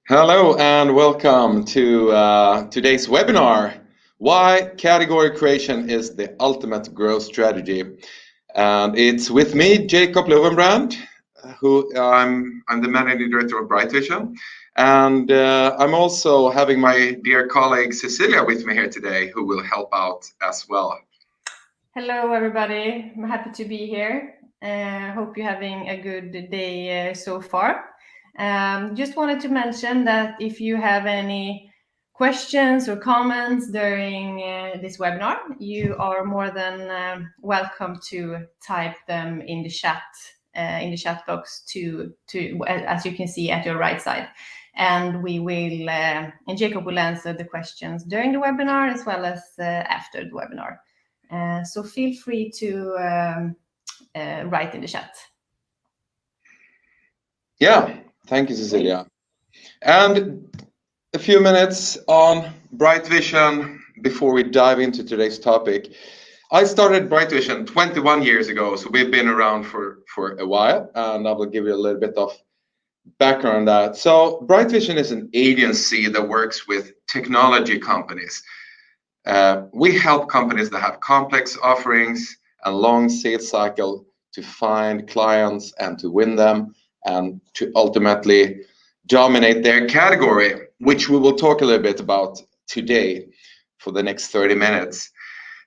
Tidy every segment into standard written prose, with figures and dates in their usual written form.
Hello and welcome to today's webinar, Why Category Creation is the Ultimate Growth Strategy. And it's with me, Jacob Löwenbrand, who I'm the Managing Director of Bright Vision. And I'm also having my dear colleague Cecilia with me here today, who will help out as well. Hello, everybody. I'm happy to be here. Hope you're having a good day so far. Just wanted to mention that if you have any questions or comments during this webinar, you are more than welcome to type them in the chat box as you can see at your right side. And we will, and Jacob will answer the questions during the webinar as well as after the webinar. So feel free to write in the chat. Yeah, thank you, Cecilia. And a few minutes on Bright Vision before we dive into today's topic. I started Bright Vision 21 years ago, so we've been around for a while, and I will give you a little bit of background on that. So Bright Vision is an agency that works with technology companies. We help companies that have complex offerings and long sales cycle to find clients and to win them and to ultimately dominate their category, which we will talk a little bit about today for the next 30 minutes.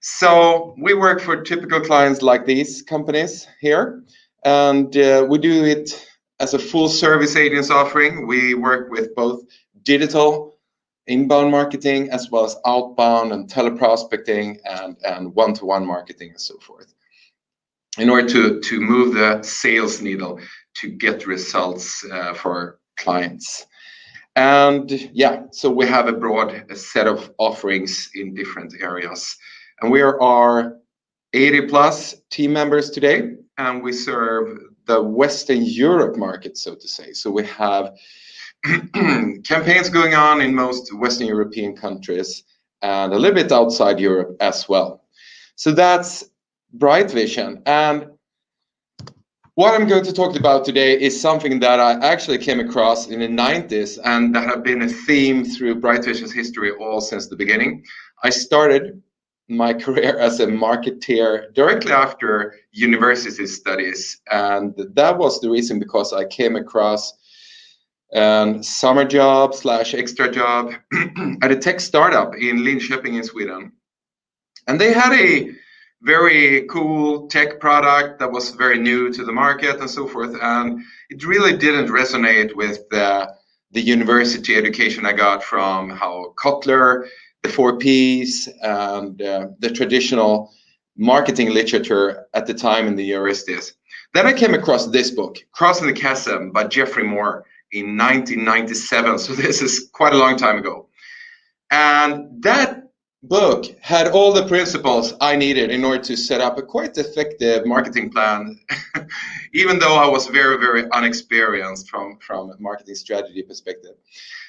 So we work for typical clients like these companies here, and we do it as a full service agency offering. We work with both digital inbound marketing as well as outbound and teleprospecting and one-to-one marketing and so forth, in order to move the sales needle to get results for clients. And yeah, so we have a broad set of offerings in different areas. And we are 80 plus team members today, and we serve the Western Europe market, so to say. So we have campaigns going on in most Western European countries and a little bit outside Europe as well. So that's Bright Vision. And what I'm going to talk about today is something that I actually came across in the 90s and that have been a theme through Bright Vision's history all since the beginning. I started my career as a marketeer directly after university studies, and that was the reason because I came across summer job / extra job at a tech startup in Linköping in Sweden. And they had a very cool tech product that was very new to the market and so forth. And it really didn't resonate with the university education I got from Hal Kotler, the 4 Ps, and the traditional marketing literature at the time in the universities. Then I came across this book, Crossing the Chasm by Geoffrey Moore, in 1997, so this is quite a long time ago. And that book had all the principles I needed in order to set up a quite effective marketing plan, even though I was very, very unexperienced from a marketing strategy perspective.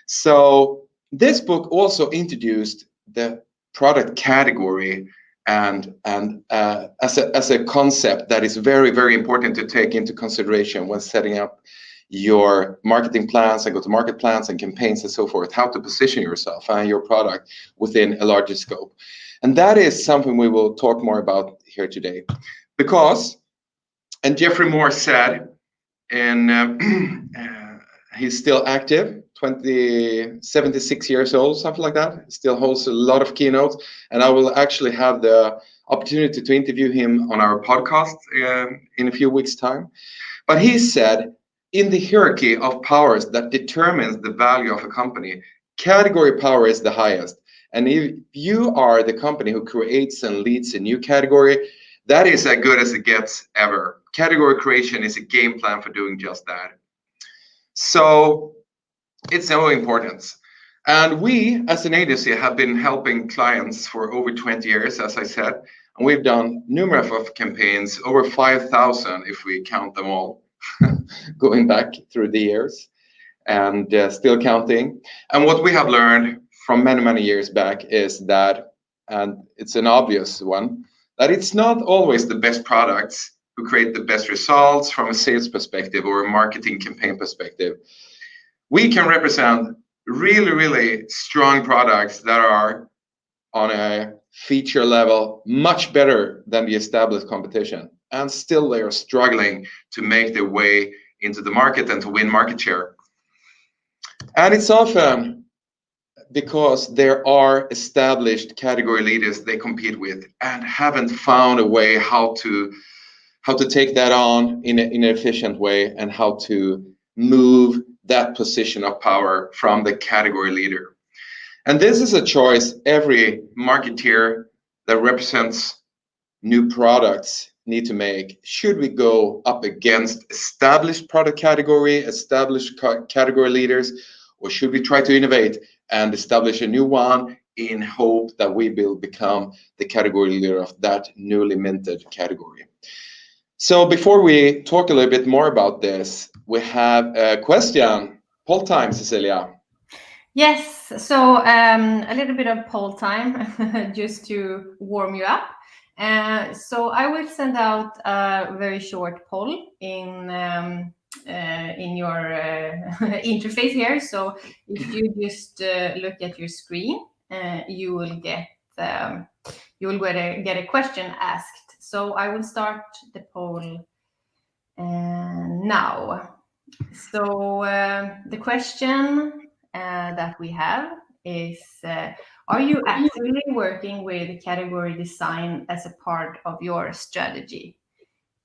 So this book also introduced the product category and as a concept that is very, very important to take into consideration when setting up your marketing plans and go-to-market plans and campaigns and so forth, how to position yourself and your product within a larger scope. And that is something we will talk more about here today. Because, and Geoffrey Moore said, he's still active, 76 years old, something like that, still holds a lot of keynotes, and I will actually have the opportunity to interview him on our podcast in a few weeks' time. But he said, in the hierarchy of powers that determines the value of a company, category power is the highest. And if you are the company who creates and leads a new category, that is as good as it gets ever. Category creation is a game plan for doing just that. So it's so important. And we, as an agency, have been helping clients for over 20 years, as I said. And we've done numerous of campaigns, over 5,000 if we count them all. Going back through the years and still counting. And what we have learned from many, many years back is that, and it's an obvious one, that it's not always the best products who create the best results from a sales perspective or a marketing campaign perspective. We can represent really strong products that are on a feature level much better than the established competition, and still they are struggling to make their way into the market and to win market share. And it's often because there are established category leaders they compete with and haven't found a way how to take that on in an efficient way, and how to move that position of power from the category leader. And this is a choice every marketeer that represents new products need to make. Should we go up against established product category, established category leaders, or should we try to innovate and establish a new one in hope that we will become the category leader of that newly minted category? So before we talk a little bit more about this, we have a question. Poll time, Cecilia. Yes, so a little bit of poll time just to warm you up. So I will send out a very short poll in your interface here. So if you just look at your screen, you will get a question asked. So I will start the poll now. So the question that we have is, are you actively working with category design as a part of your strategy?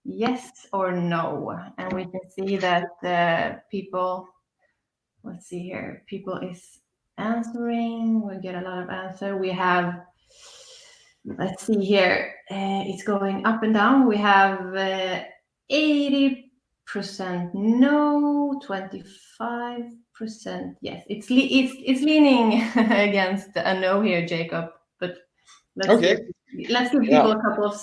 Yes or no? And we can see that people, let's see here, people is answering. We'll get a lot of answer. We have, let's see here, it's going up and down. We have 80% no, 25% yes. It's leaning against a no here, Jacob. But let's give people a couple of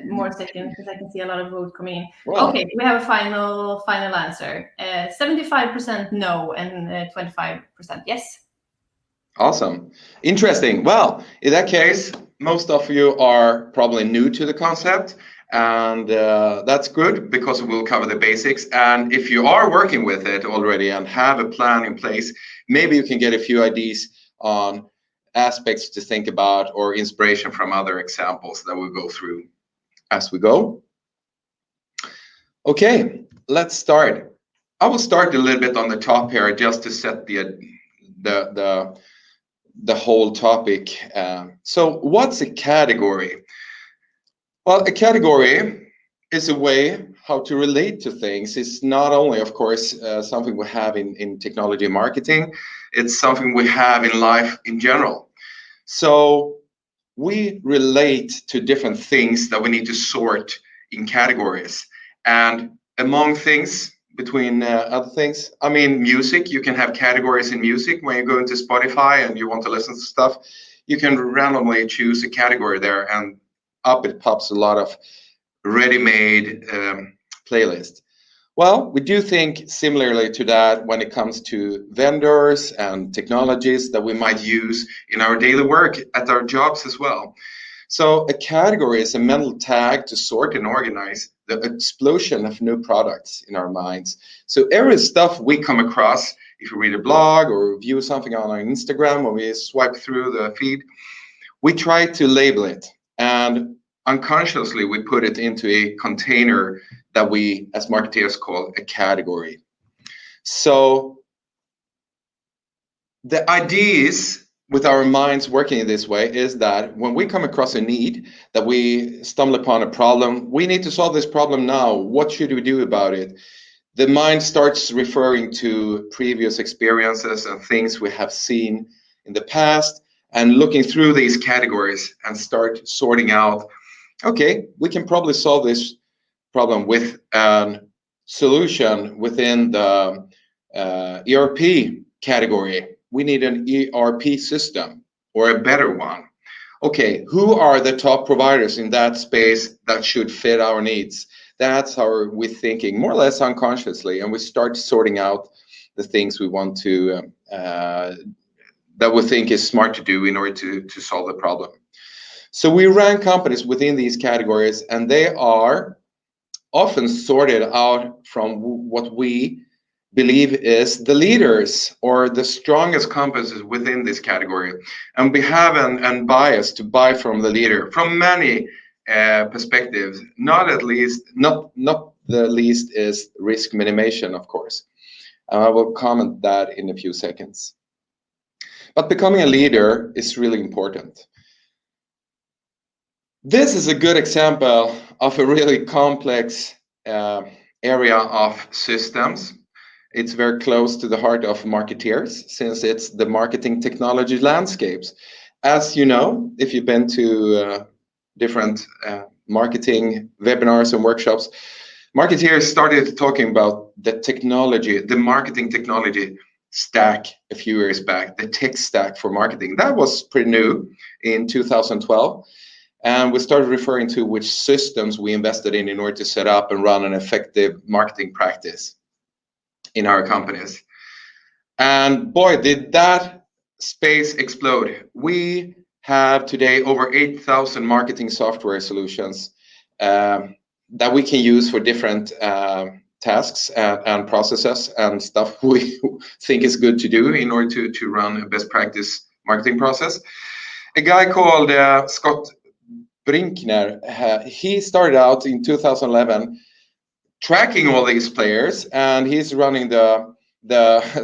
more seconds, because I can see a lot of votes coming in. Well, okay, we have a final answer. 75% no and 25% yes. Awesome. Interesting. Well, in that case, most of you are probably new to the concept, and that's good because we'll cover the basics. And if you are working with it already and have a plan in place, maybe you can get a few ideas on aspects to think about or inspiration from other examples that we'll go through as we go. Okay, let's start. I will start a little bit on the top here just to set the whole topic. So what's a category? Well, a category is a way how to relate to things. It's not only, of course, something we have in technology and marketing, it's something we have in life in general. So we relate to different things that we need to sort in categories. And among things, between other things, I mean, music, you can have categories in music. When you go into Spotify and you want to listen to stuff, you can randomly choose a category there, and up it pops a lot of ready-made playlists. Well, we do think similarly to that when it comes to vendors and technologies that we might use in our daily work at our jobs as well. So a category is a mental tag to sort and organize the explosion of new products in our minds. So every stuff we come across, if you read a blog or view something on our Instagram, or we swipe through the feed, we try to label it, and unconsciously we put it into a container that we as marketeers call a category. So the idea is, with our minds working in this way, is that when we come across a need, that we stumble upon a problem, we need to solve this problem now. What should we do about it? The mind starts referring to previous experiences and things we have seen in the past, and looking through these categories and start sorting out, okay, we can probably solve this problem with a solution within the ERP category. We need an ERP system or a better one. Okay, who are the top providers in that space that should fit our needs? That's how we're thinking, more or less unconsciously, and we start sorting out the things we want to, that we think is smart to do in order to solve the problem. So we rank companies within these categories, and they are often sorted out from what we believe is the leaders or the strongest companies within this category. And we have an bias to buy from the leader from many perspectives, not the least is risk minimization, of course. I will comment that in a few seconds. But becoming a leader is really important. This is a good example of a really complex area of systems. It's very close to the heart of marketeers since it's the marketing technology landscapes. As you know, if you've been to different marketing webinars and workshops, marketeers started talking about the technology, the marketing technology stack a few years back, the tech stack for marketing. That was pretty new in 2012. And we started referring to which systems we invested in order to set up and run an effective marketing practice in our companies. And boy, did that space explode. We have today over 8,000 marketing software solutions that we can use for different tasks and processes and stuff we think is good to do in order to run a best practice marketing process. A guy called Scott Brinkner, he started out in 2011 tracking all these players, and he's running the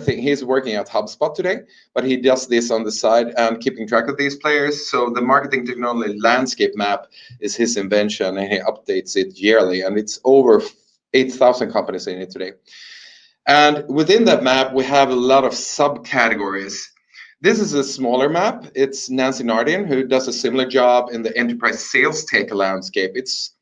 thing. He's working at HubSpot today, but he does this on the side and keeping track of these players. So the marketing technology landscape map is his invention, and he updates it yearly, and it's over 8,000 companies in it today. And within that map, we have a lot of subcategories. This is a smaller map. It's Nancy Nardin, who does a similar job in the enterprise sales tech landscape. It's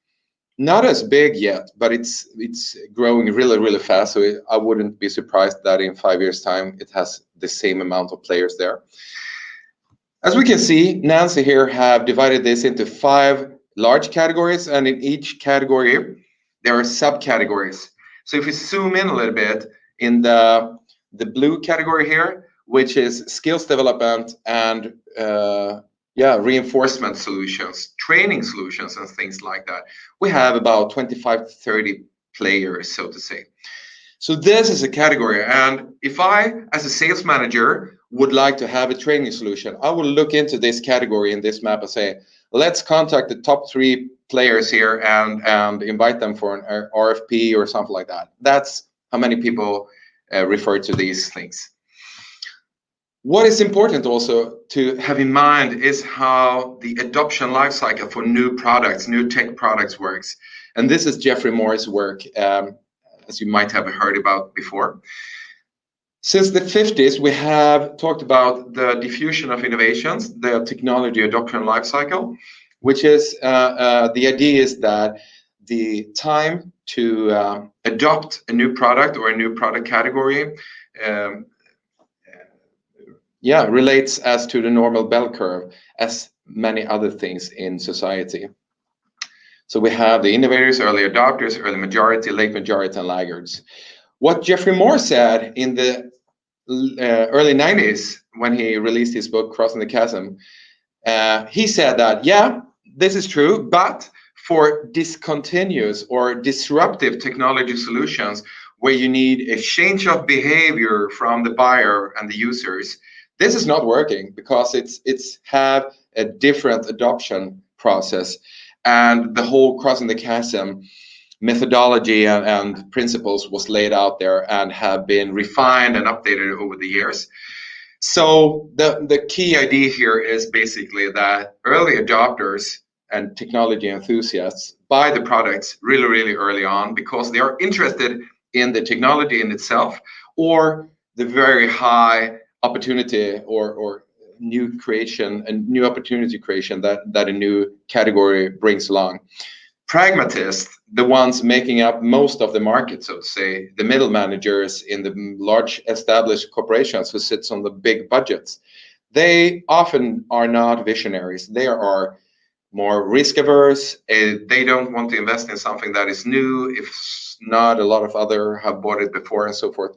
not as big yet, but it's growing really, really fast. So I wouldn't be surprised that in 5 years' time, it has the same amount of players there. As we can see, Nancy here have divided this into 5 large categories, and in each category, there are subcategories. So if we zoom in a little bit in the blue category here, which is skills development and reinforcement solutions, training solutions, and things like that. We have about 25 to 30 players, so to say. So this is a category, and if I, as a sales manager, would like to have a training solution, I will look into this category in this map and say, let's contact the top 3 players here and invite them for an RFP or something like that. That's how many people refer to these things. What is important also to have in mind is how the adoption lifecycle for new products, new tech products works. And this is Geoffrey Moore's work, as you might have heard about before. Since the 50s, we have talked about the diffusion of innovations, the technology adoption lifecycle, which is the idea is that the time to adopt a new product or a new product category relates as to the normal bell curve as many other things in society. So we have the innovators, early adopters, early majority, late majority, and laggards. What Geoffrey Moore said in the early 90s when he released his book, Crossing the Chasm, he said that, yeah, this is true, but for discontinuous or disruptive technology solutions where you need a change of behavior from the buyer and the users, this is not working because it's have a different adoption process, and the whole Crossing the Chasm methodology and principles was laid out there and have been refined and updated over the years. So the key idea here is basically that early adopters and technology enthusiasts buy the products really, really early on because they are interested in the technology in itself or the very high opportunity or new creation and new opportunity creation that a new category brings along. Pragmatists, the ones making up most of the market, so to say, the middle managers in the large established corporations who sits on the big budgets, they often are not visionaries. They are more risk averse. They don't want to invest in something that is new if not a lot of other have bought it before and so forth.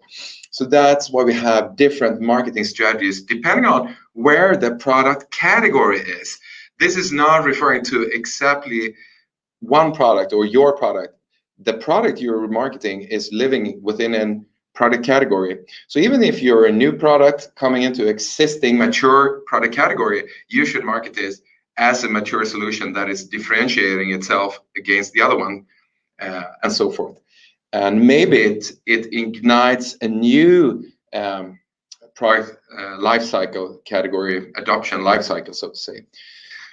So that's why we have different marketing strategies depending on where the product category is. This is not referring to exactly one product or your product. The product you're marketing is living within a product category. So even if you're a new product coming into existing mature product category, you should market this as a mature solution that is differentiating itself against the other one, and so forth. And maybe it ignites a new product life cycle category, adoption life cycle, so to say.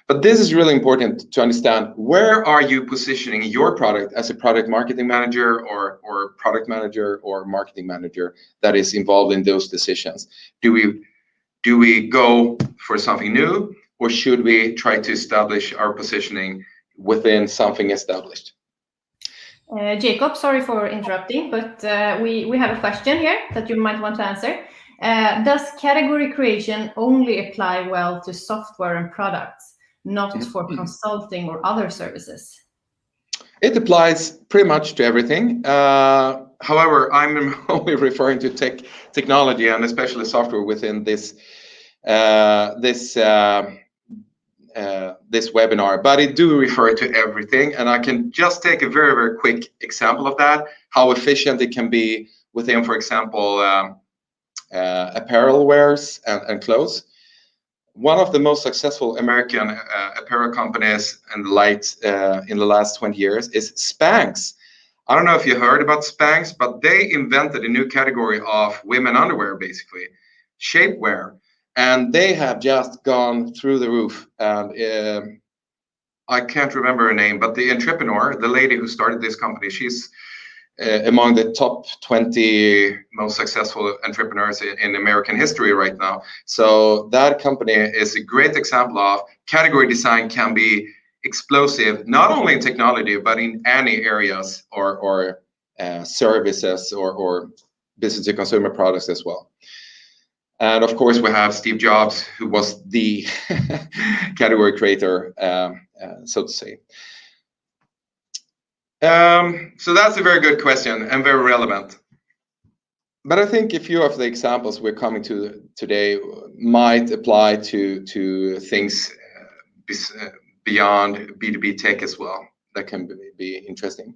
But this is really important to understand. Where are you positioning your product as a product marketing manager or product manager or marketing manager that is involved in those decisions? Do we go for something new, or should we try to establish our positioning within something established? Jacob, sorry for interrupting, but we have a question here that you might want to answer. Does category creation only apply well to software and products, not for consulting or other services? It applies pretty much to everything. However, I'm only referring to technology and especially software within this webinar, but it do refer to everything. And I can just take a very, very quick example of that, how efficient it can be within, for example, apparel wares and clothes. One of the most successful American apparel companies in the last 20 years is Spanx. I don't know if you heard about Spanx, but they invented a new category of women underwear, basically, shapewear. And they have just gone through the roof. And I can't remember her name, but the entrepreneur, the lady who started this company, she's among the top 20 most successful entrepreneurs in American history right now. So that company is a great example of category design can be explosive, not only in technology, but in any areas or services or business to consumer products as well. And of course, we have Steve Jobs, who was the category creator, so to say. So that's a very good question and very relevant. But I think a few of the examples we're coming to today might apply to things beyond B2B tech as well. That can be interesting.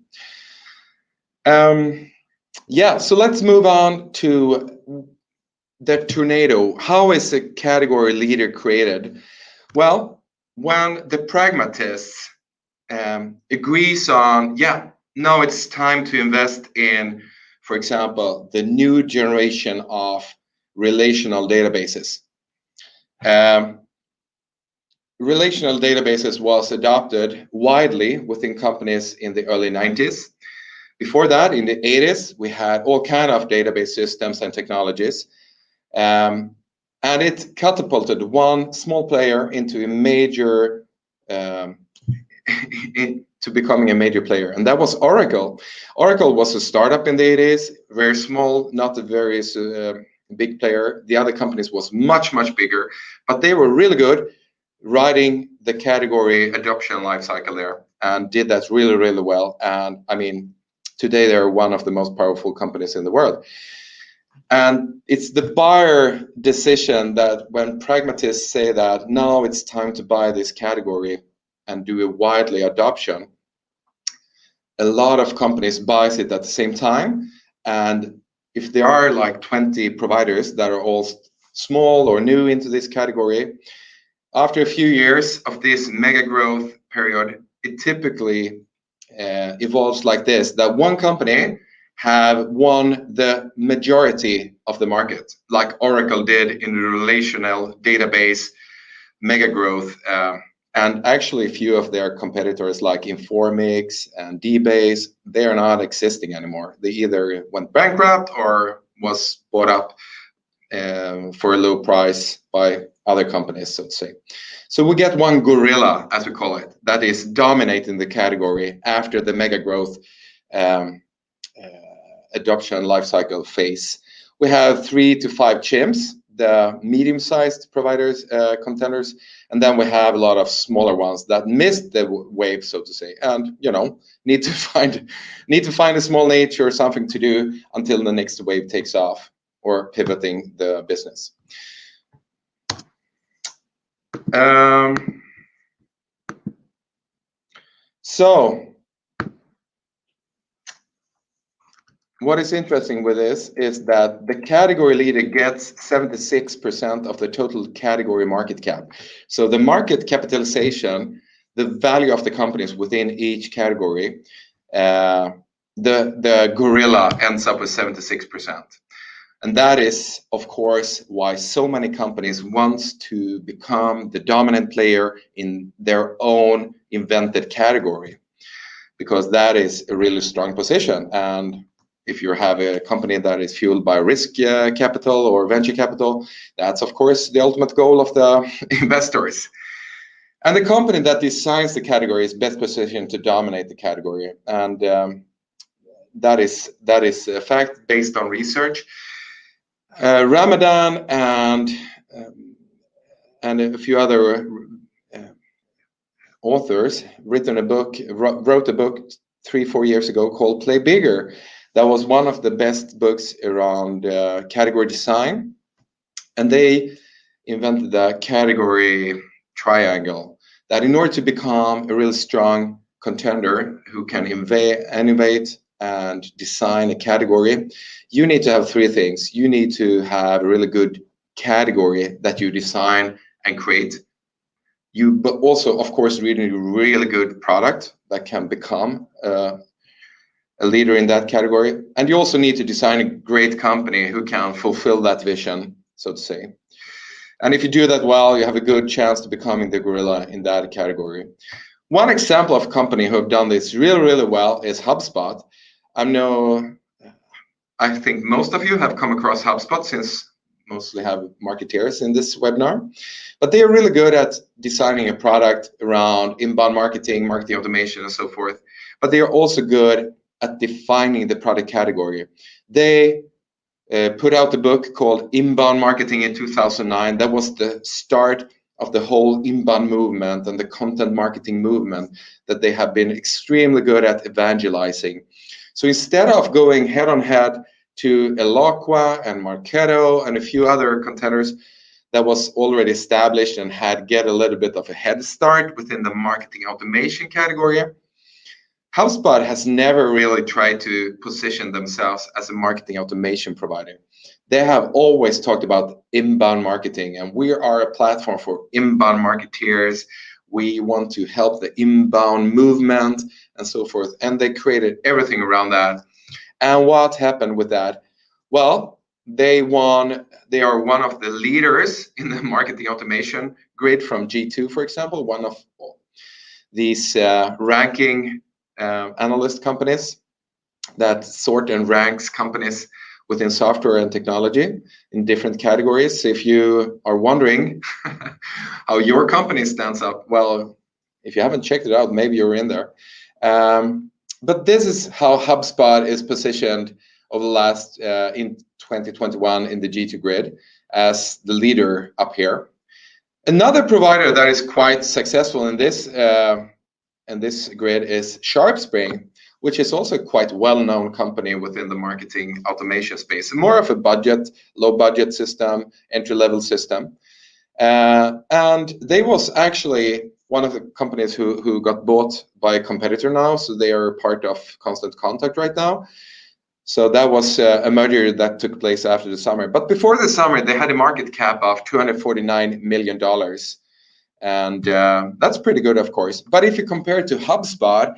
Yeah, so let's move on to the tornado. How is a category leader created? Well, when the pragmatists agrees on, yeah, now it's time to invest in, for example, the new generation of relational databases. Relational databases was adopted widely within companies in the early 90s. Before that, in the 80s, we had all kinds of database systems and technologies. And it catapulted one small player into a major to becoming a major player, and that was Oracle. Oracle was a startup in the 80s, very small, not a very big player. The other companies was much, much bigger, but they were really good riding the category adoption lifecycle there and did that really, really well. And I mean, today they're one of the most powerful companies in the world. And it's the buyer decision that when pragmatists say that now it's time to buy this category and do a widely adoption, a lot of companies buys it at the same time. And if there are like 20 providers that are all small or new into this category, after a few years of this mega growth period, it typically evolves like this, that one company have won the majority of the market, like Oracle did in the relational database mega growth. And actually, a few of their competitors like Informix and DBase, they are not existing anymore. They either went bankrupt or was bought up for a low price by other companies, so to say. So we get one gorilla, as we call it, that is dominating the category after the mega growth adoption lifecycle phase. We have 3 to 5 chimps, the medium-sized providers, contenders, and then we have a lot of smaller ones that missed the wave, so to say, and need to find a small niche or something to do until the next wave takes off or pivoting the business. So what is interesting with this is that the category leader gets 76% of the total category market cap. So the market capitalization, the value of the companies within each category, the gorilla ends up with 76%. And that is, of course, why so many companies want to become the dominant player in their own invented category, because that is a really strong position. And if you have a company that is fueled by risk capital or venture capital, that's, of course, the ultimate goal of the investors. And the company that designs the category is best positioned to dominate the category. And that is a fact based on research. Ramadan and a few other authors wrote a book 3-4 years ago called Play Bigger. That was one of the best books around category design, and they invented the category triangle, that in order to become a really strong contender who can innovate and design a category, you need to have 3 things. You need to have a really good category that you design and create. But also, of course, really good product that can become a leader in that category. And you also need to design a great company who can fulfill that vision, so to say. And if you do that well, you have a good chance to becoming the gorilla in that category. One example of a company who have done this really well is HubSpot. I think most of you have come across HubSpot, since mostly have marketeers in this webinar. But they are really good at designing a product around inbound marketing automation, and so forth. But they are also good at defining the product category. They put out a book called Inbound Marketing in 2009. That was the start of the whole inbound movement and the content marketing movement that they have been extremely good at evangelizing. So instead of going head on head to Eloqua and Marketo and a few other contenders that was already established and had get a little bit of a head start within the marketing automation category, HubSpot has never really tried to position themselves as a marketing automation provider. They have always talked about inbound marketing, and we are a platform for inbound marketeers. We want to help the inbound movement and so forth. And they created everything around that. And what happened with that? Well, they won. They are one of the leaders in the marketing automation grid from G2, for example, one of these ranking analyst companies that sort and ranks companies within software and technology in different categories. So if you are wondering how your company stands up, well, if you haven't checked it out, maybe you're in there. But this is how HubSpot is positioned over the last in 2021 in the G2 grid as the leader up here. Another provider that is quite successful in this grid is SharpSpring, which is also a quite well-known company within the marketing automation space. More of a low budget system, entry-level system. And they was actually one of the companies who got bought by a competitor now, so they are part of Constant Contact right now. So that was a merger that took place after the summer. But before the summer, they had a market cap of $249 million. And that's pretty good, of course. But if you compare it to HubSpot,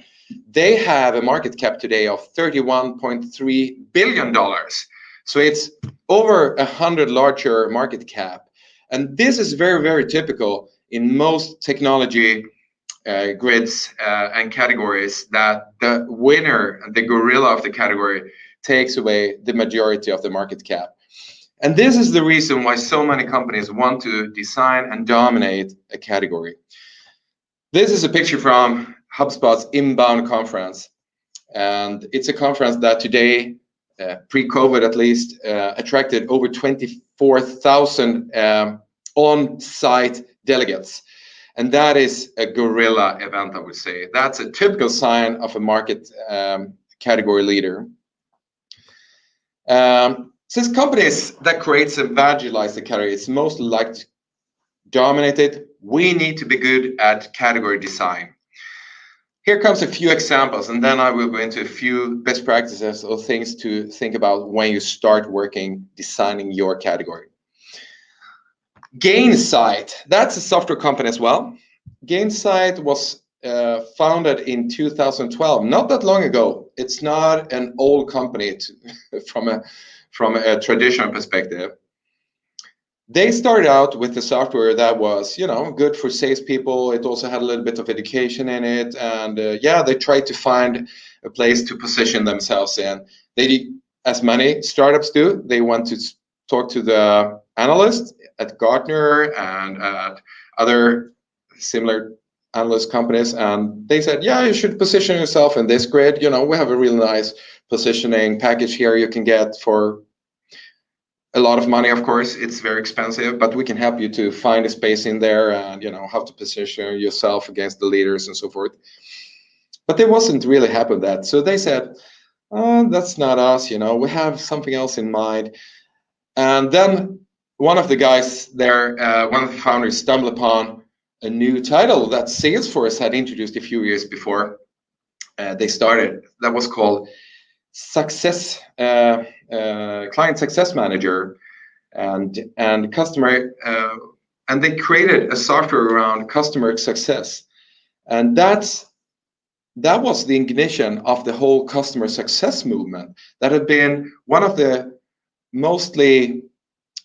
they have a market cap today of $31.3 billion. So it's over 100 larger market cap. And this is very, very typical in most technology grids and categories, that the winner, the gorilla of the category, takes away the majority of the market cap. And this is the reason why so many companies want to design and dominate a category. This is a picture from HubSpot's Inbound conference. And it's a conference that today, pre-COVID at least, attracted over 24,000 on-site delegates. And that is a gorilla event, I would say. That's a typical sign of a market category leader. Since companies that create and evangelize the category is mostly like to dominate it, we need to be good at category design. Here comes a few examples, and then I will go into a few best practices or things to think about when you start working, designing your category. Gainsight, that's a software company as well. Gainsight was founded in 2012, not that long ago. It's not an old company from a traditional perspective. They started out with the software that was, good for salespeople. It also had a little bit of education in it, and they tried to find a place to position themselves in. They did, as many startups do, they want to talk to the analysts at Gartner and at other similar analyst companies, and they said, you should position yourself in this grid. We have a really nice positioning package here you can get for a lot of money. Of course, it's very expensive, but we can help you to find a space in there and how to position yourself against the leaders and so forth. But they wasn't really happy with that, so they said, that's not us. We have something else in mind. And then one of the guys there, one of the founders, stumbled upon a new title that Salesforce had introduced a few years before they started. That was called Client Success Manager, and customer, and they created a software around customer success, and that was the ignition of the whole customer success movement. That had been one of the mostly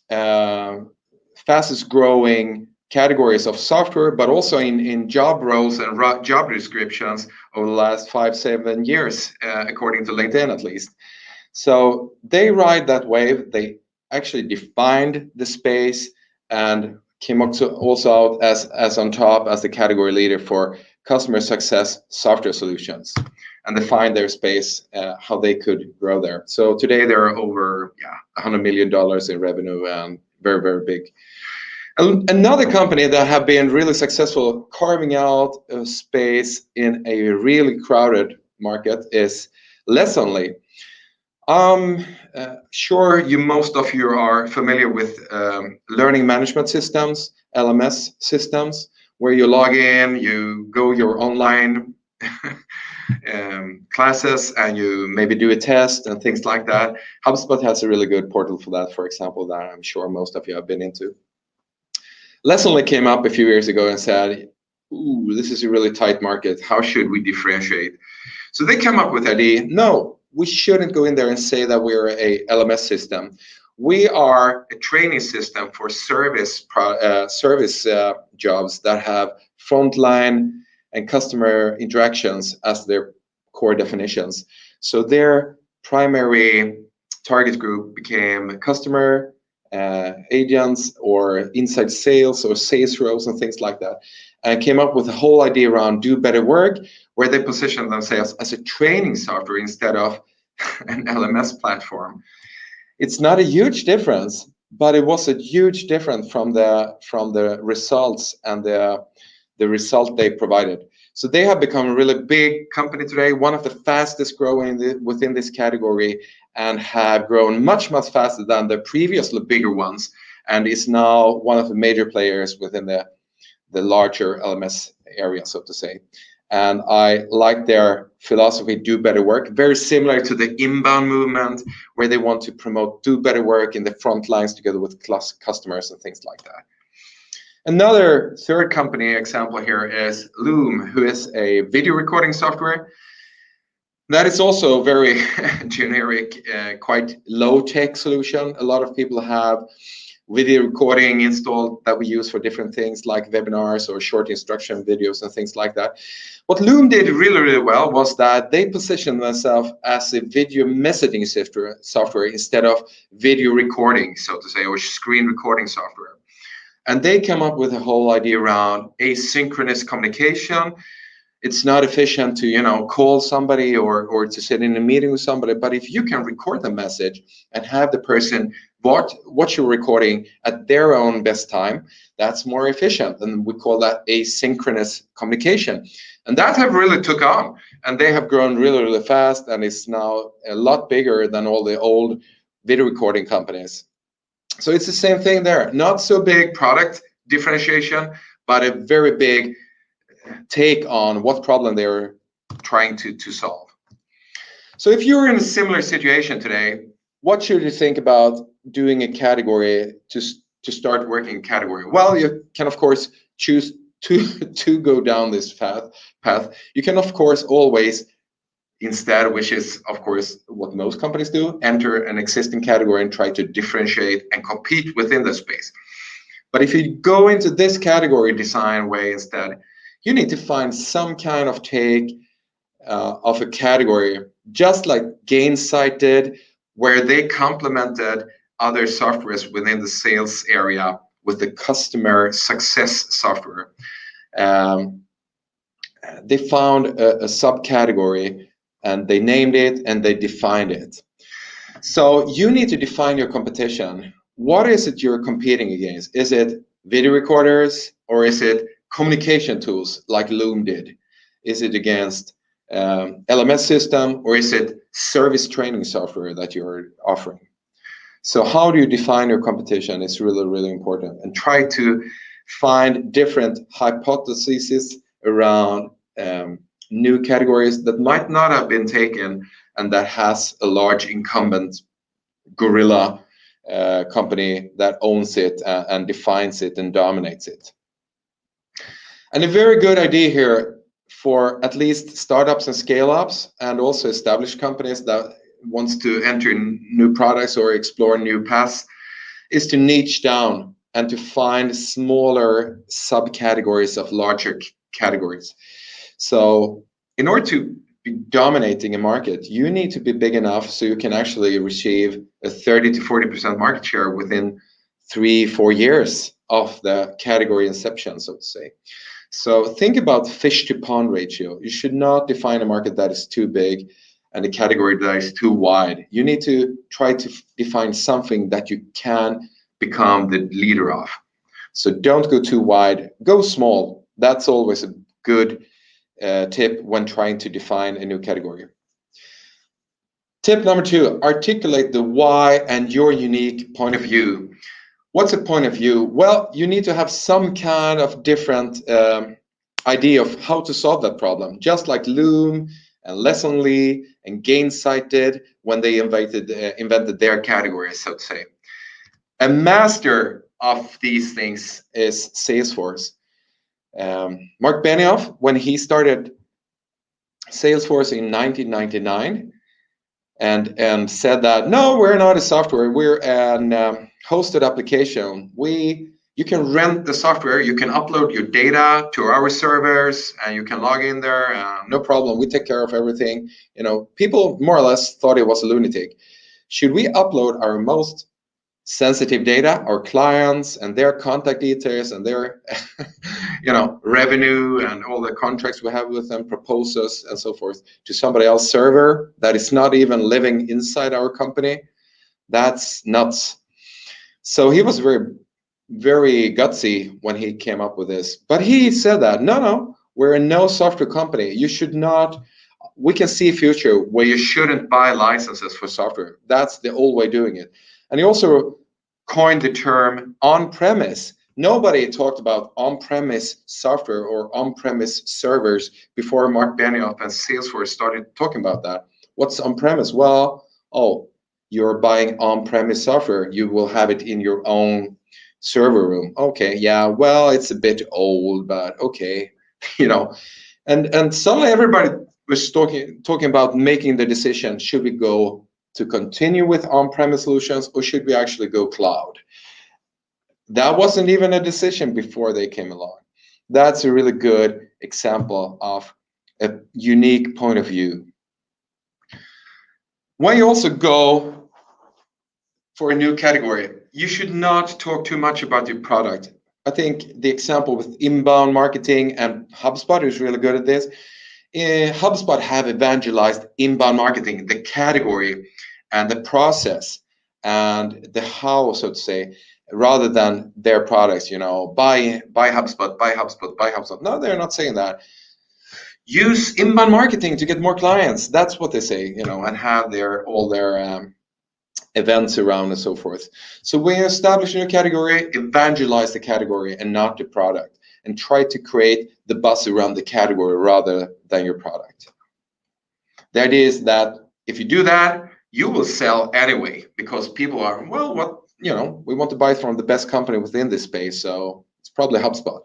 fastest growing categories of software, but also in job roles and job descriptions over the last 5-7 years, according to LinkedIn at least. So they ride that wave. They actually defined the space and came also out as on top as the category leader for customer success software solutions, and defined their space, how they could grow there. So today they're over $100 million in revenue and very, very big. Another company that have been really successful carving out a space in a really crowded market is Lessonly. Sure, most of you are familiar with learning management systems, LMS systems, where you log in, you go your online classes, and you maybe do a test and things like that. HubSpot has a really good portal for that, for example, that I'm sure most of you have been into. Lessonly came up a few years ago and said, ooh, this is a really tight market. How should we differentiate? So they came up with the idea, no, we shouldn't go in there and say that we're a LMS system. We are a training system for service jobs that have frontline and customer interactions as their core definitions. So their primary target group became customer agents or inside sales or sales roles and things like that, and came up with a whole idea around do better work, where they position themselves as a training software instead of an LMS platform. It's not a huge difference, but it was a huge difference from the results and the result they provided. So they have become a really big company today, one of the fastest growing within this category, and have grown much, much faster than the previously bigger ones, and is now one of the major players within the larger LMS area, so to say. And I like their philosophy, do better work, very similar to the inbound movement, where they want to promote do better work in the front lines together with customers and things like that. Another third company example here is Loom, who is a video recording software. That is also very generic, quite low-tech solution. A lot of people have video recording installed that we use for different things like webinars or short instruction videos and things like that. What Loom did really, really well was that they positioned themselves as a video messaging software instead of video recording, so to say, or screen recording software. And they came up with a whole idea around asynchronous communication. It's not efficient to, call somebody or to sit in a meeting with somebody, but if you can record the message and have the person watch your recording at their own best time, that's more efficient, and we call that asynchronous communication. And that have really took on, and they have grown really, really fast, and it's now a lot bigger than all the old video recording companies. So it's the same thing there, not so big product differentiation, but a very big take on what problem they're trying to solve. So if you're in a similar situation today, what should you think about doing a category to start working category? Well, you can of course choose to go down this path. You can of course always instead, which is of course what most companies do, enter an existing category and try to differentiate and compete within the space. But if you go into this category design way instead, you need to find some kind of take of a category, just like Gainsight did, where they complemented other softwares within the sales area with the customer success software. They found a subcategory and they named it and they defined it. So you need to define your competition. What is it you're competing against? Is it video recorders or is it communication tools like Loom did? Is it against LMS system or is it service training software that you're offering? So how do you define your competition is really, really important, and try to find different hypotheses around new categories that might not have been taken and that has a large incumbent gorilla company that owns it and defines it and dominates it. And a very good idea here for at least startups and scale-ups and also established companies that wants to enter new products or explore new paths is to niche down and to find smaller subcategories of larger categories. So in order to be dominating a market, you need to be big enough so you can actually receive a 30 to 40% market share within 3-4 years of the category inception, so to say. So think about fish to pond ratio. You should not define a market that is too big and a category that is too wide. You need to try to define something that you can become the leader of. So don't go too wide, go small. That's always a good tip when trying to define a new category. Tip number 2, articulate the why and your unique point of view. What's a point of view? Well, you need to have some kind of different idea of how to solve that problem, just like Loom and Lessonly and Gainsight did when they invented their categories, so to say. A master of these things is Salesforce. Mark Benioff, when he started Salesforce in 1999 and said that, no, we're not a software, we're an hosted application. You can rent the software, you can upload your data to our servers, and you can log in there, no problem, we take care of everything. You know, people more or less thought it was a lunatic. Should we upload our most sensitive data, our clients and their contact details and their revenue and all the contracts we have with them, proposals and so forth, to somebody else's server that is not even living inside our company? That's nuts. So he was very, very gutsy when he came up with this. But he said that, no, we're a no software company. You should not, we can see a future where you shouldn't buy licenses for software. That's the old way of doing it. And he also coined the term on-premise. Nobody talked about on-premise software or on-premise servers before Mark Benioff and Salesforce started talking about that. What's on-premise? Well, you're buying on-premise software. You will have it in your own server room. Okay, yeah, well, it's a bit old, but okay, And suddenly everybody was talking about making the decision, should we go to continue with on-premise solutions or should we actually go cloud? That wasn't even a decision before they came along. That's a really good example of a unique point of view. When you also go for a new category, you should not talk too much about your product. I think the example with inbound marketing and HubSpot is really good at this. HubSpot have evangelized inbound marketing, the category and the process and the how, so to say, rather than their products, buy HubSpot, buy HubSpot, buy HubSpot. No, they're not saying that. Use inbound marketing to get more clients. That's what they say, and have all their events around and so forth. So when you establish a new category, evangelize the category and not the product, and try to create the buzz around the category rather than your product. The idea is that if you do that, you will sell anyway, because people are, well, what, we want to buy from the best company within this space, so it's probably HubSpot.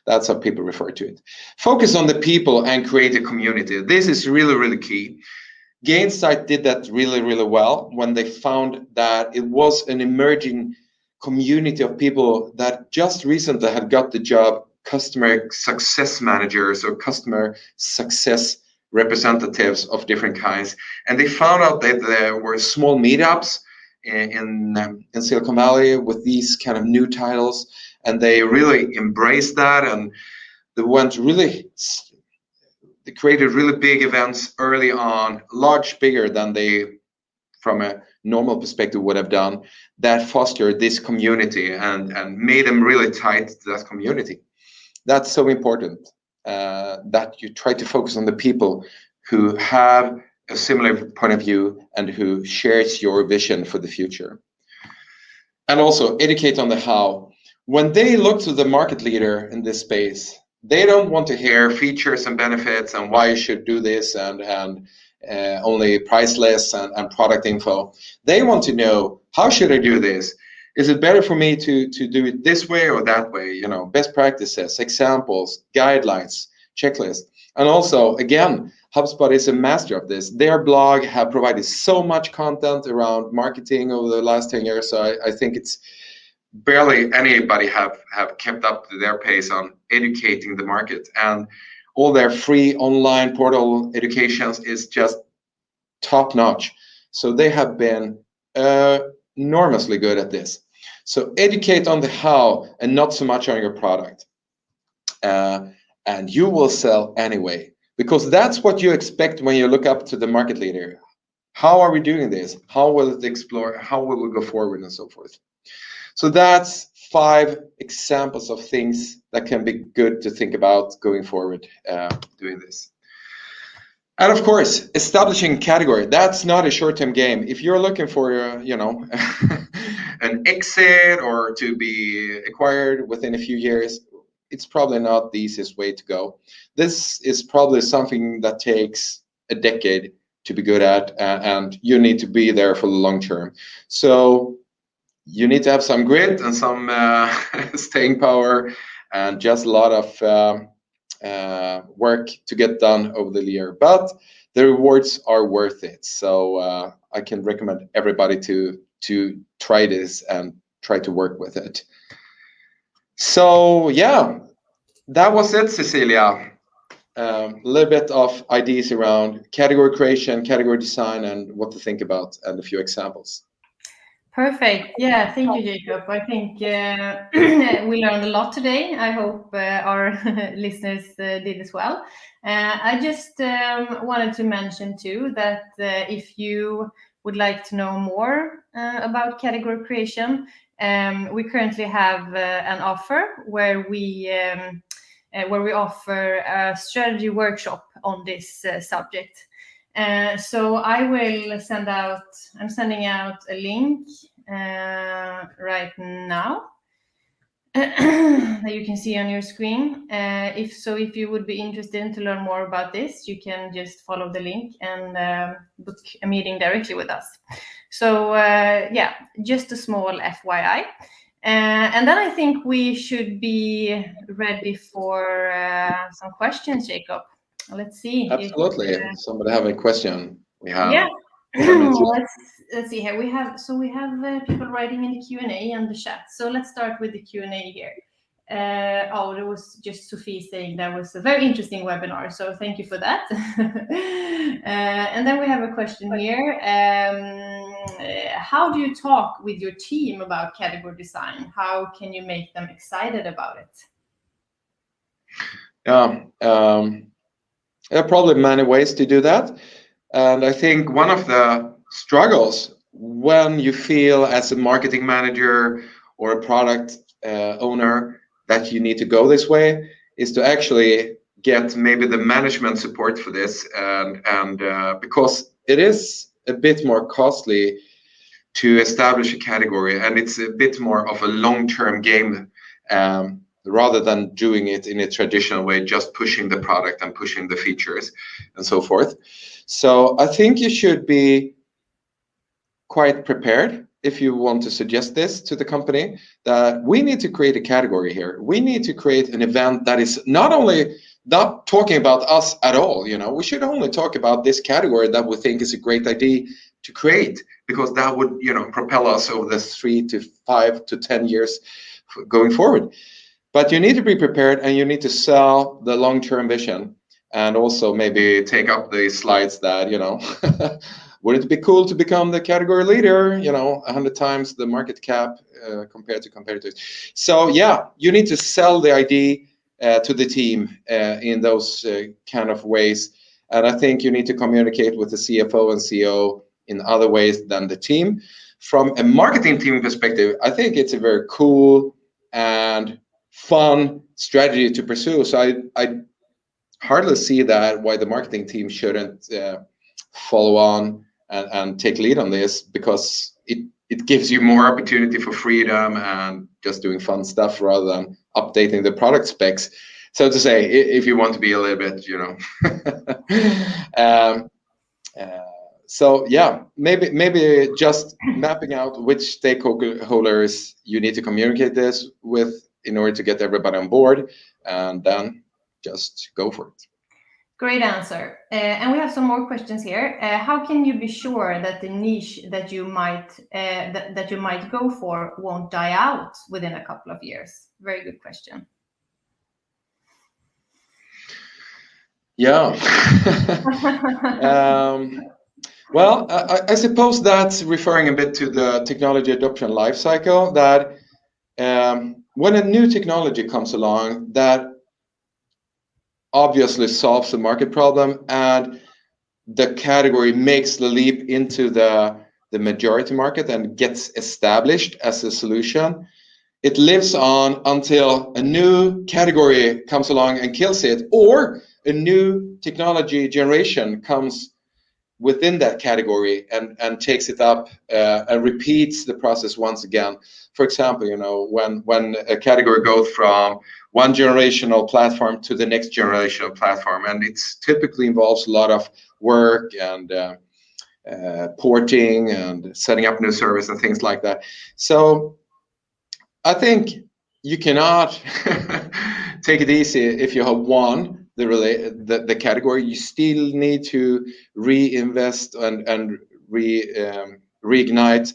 That's how people refer to it. Focus on the people and create a community. This is really, really key. Gainsight did that really, really well when they found that it was an emerging community of people that just recently had got the job customer success managers or customer success representatives of different kinds. And they found out that there were small meetups in Silicon Valley with these kind of new titles, and they really embraced that, and they created really big events early on, bigger than they, from a normal perspective, would have done, that fostered this community and made them really tight to that community. That's so important, that you try to focus on the people who have a similar point of view and who shares your vision for the future. And also educate on the how. When they look to the market leader in this space, they don't want to hear features and benefits and why you should do this and only price lists and product info. They want to know, how should I do this? Is it better for me to do it this way or that way? Best practices, examples, guidelines, checklists. And also, again, HubSpot is a master of this. Their blog have provided so much content around marketing over the last 10 years. So I think it's barely anybody have kept up to their pace on educating the market. And all their free online portal educations is just top notch. So they have been enormously good at this. So educate on the how and not so much on your product. And you will sell anyway, because that's what you expect when you look up to the market leader. How are we doing this? How will it explore? How will we go forward and so forth? So that's 5 examples of things that can be good to think about going forward doing this. And of course, establishing category. That's not a short-term game. If you're looking for, an exit or to be acquired within a few years, it's probably not the easiest way to go. This is probably something that takes a decade to be good at, and you need to be there for the long term. So you need to have some grit and some staying power, and just a lot of work to get done over the year. But the rewards are worth it. So I can recommend everybody to try this and try to work with it. So yeah, that was it, Cecilia. A little bit of ideas around category creation, category design, and what to think about, and a few examples. Perfect. Yeah, thank you, Jacob. I think we learned a lot today. I hope our listeners did as well. I just wanted to mention too that if you would like to know more about category creation, we currently have an offer where we offer a strategy workshop on this subject. So I'm sending out a link right now that you can see on your screen. If you would be interested to learn more about this, you can just follow the link and book a meeting directly with us. So yeah, just a small FYI. And then I think we should be ready for some questions, Jacob. Let's see. Absolutely. Somebody have a question? We have. Yeah. Let's see here. We have people writing in the Q&A and the chat. So let's start with the Q&A here. There was just Sophie saying that was a very interesting webinar. So thank you for that. And then we have a question here. How do you talk with your team about category design? How can you make them excited about it? Yeah, there are probably many ways to do that. And I think one of the struggles when you feel as a marketing manager or a product owner that you need to go this way is to actually get maybe the management support for this, and because it is a bit more costly to establish a category, and it's a bit more of a long-term game. rather than doing it in a traditional way, just pushing the product and pushing the features and so forth. So I think you should be quite prepared if you want to suggest this to the company, that we need to create a category here. We need to create an event that is not talking about us at all. We should only talk about this category that we think is a great idea to create, because that would propel us over the 3 to 5 to 10 years going forward. But you need to be prepared, and you need to sell the long-term vision, and also maybe take up the slides that wouldn't it be cool to become the category leader, 100 times the market cap compared to competitors. So yeah, you need to sell the idea to the team in those kind of ways. And I think you need to communicate with the CFO and CEO in other ways than the team. From a marketing team perspective, I think it's a very cool and fun strategy to pursue. So I hardly see that why the marketing team shouldn't follow on and take lead on this, because it gives you more opportunity for freedom and just doing fun stuff rather than updating the product specs, so to say, if you want to be a little bit, so yeah, maybe just mapping out which stakeholders you need to communicate this with in order to get everybody on board, and then just go for it. Great answer. And we have some more questions here. How can you be sure that the niche that you might go for won't die out within a couple of years? Very good question. Yeah. Well, I suppose that's referring a bit to the technology adoption life cycle, that when a new technology comes along that obviously solves the market problem and the category makes the leap into the majority market and gets established as a solution, it lives on until a new category comes along and kills it, or a new technology generation comes within that category and takes it up and repeats the process once again. For example, when a category goes from one generational platform to the next generational platform, and it typically involves a lot of work and porting and setting up new service and things like that. So I think you cannot take it easy if you have won the category. You still need to reinvest and reignite,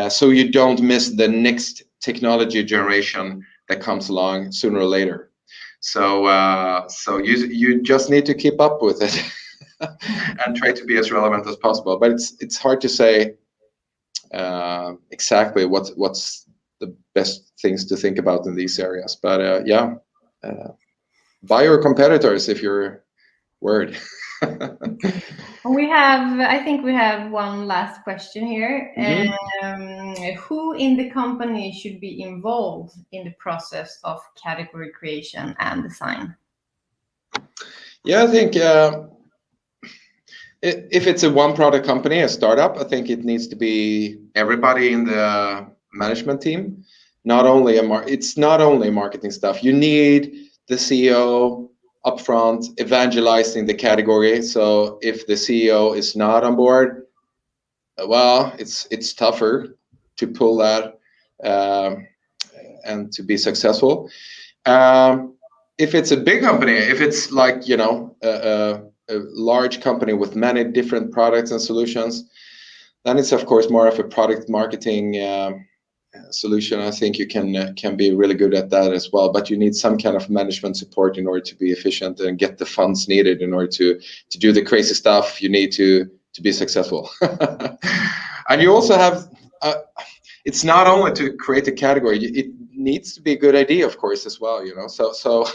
so you don't miss the next technology generation that comes along sooner or later. So you just need to keep up with it and try to be as relevant as possible. But it's hard to say exactly what's the best things to think about in these areas. But yeah, buy your competitors if you're worried. I think we have one last question here. Who in the company should be involved in the process of category creation and design? Yeah, I think if it's a one product company, a startup, I think it needs to be everybody in the management team. It's not only marketing stuff. You need the CEO upfront evangelizing the category. So if the CEO is not on board, well, it's tougher to pull that and to be successful. If it's a big company, if it's like a large company with many different products and solutions, then it's of course more of a product marketing solution. I think you can be really good at that as well, but you need some kind of management support in order to be efficient and get the funds needed in order to do the crazy stuff you need to be successful. And you also have it's not only to create a category, it needs to be a good idea, of course, as well, so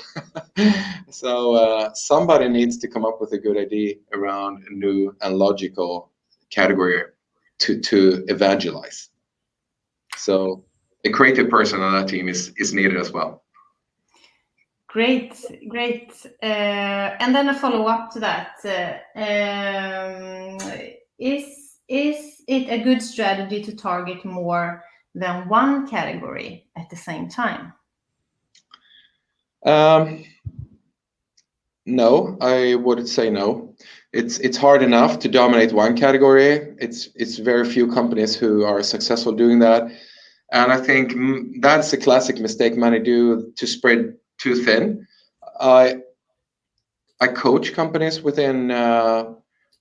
somebody needs to come up with a good idea around a new and logical category to evangelize. So a creative person on that team is needed as well. Great. And then a follow-up to that. Is it a good strategy to target more than one category at the same time? No, I would say no. It's hard enough to dominate one category. It's very few companies who are successful doing that, and I think that's a classic mistake many do, to spread too thin. I coach companies within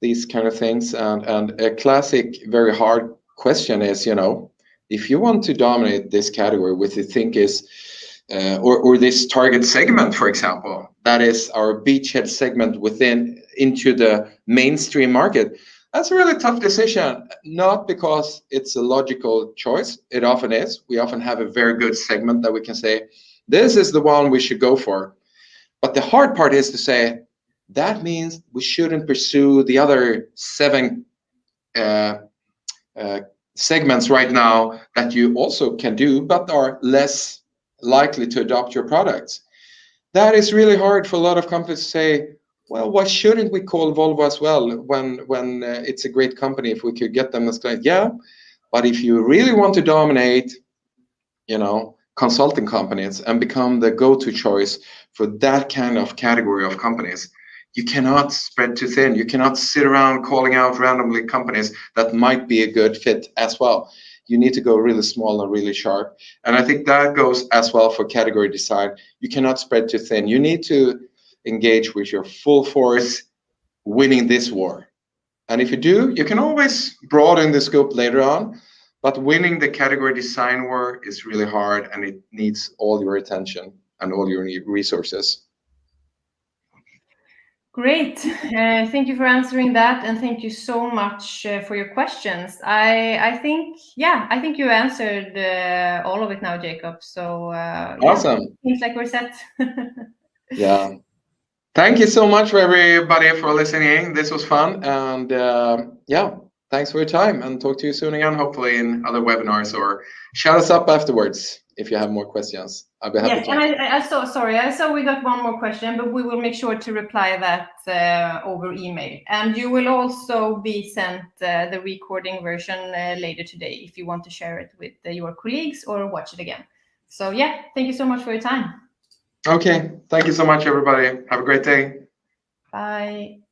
these kind of things, and a classic, very hard question is, if you want to dominate this category, what you think is, or this target segment, for example, that is our beachhead segment into the mainstream market. That's a really tough decision, not because it's a logical choice. It often is. We often have a very good segment that we can say, this is the one we should go for. But the hard part is to say, that means we shouldn't pursue the other 7 segments right now that you also can do, but are less likely to adopt your products. That is really hard for a lot of companies to say, well, why shouldn't we call Volvo as well when it's a great company if we could get them as client? Yeah, but if you really want to dominate, consulting companies and become the go-to choice for that kind of category of companies, you cannot spread too thin. You cannot sit around calling out randomly companies that might be a good fit as well. You need to go really small and really sharp. And I think that goes as well for category design. You cannot spread too thin. You need to engage with your full force, winning this war. And if you do, you can always broaden the scope later on. But winning the category design war is really hard, and it needs all your attention and all your resources. Great. Thank you for answering that, and thank you so much for your questions. I think you answered all of it now, Jacob. So awesome. Seems like we're set. Yeah. Thank you so much for everybody for listening. This was fun, and thanks for your time, and talk to you soon again, hopefully in other webinars, or shout us up afterwards if you have more questions. I'll be happy to. And I saw we got one more question, but we will make sure to reply that over email. And you will also be sent the recording version later today if you want to share it with your colleagues or watch it again. So thank you so much for your time. Okay, thank you so much, everybody. Have a great day. Bye.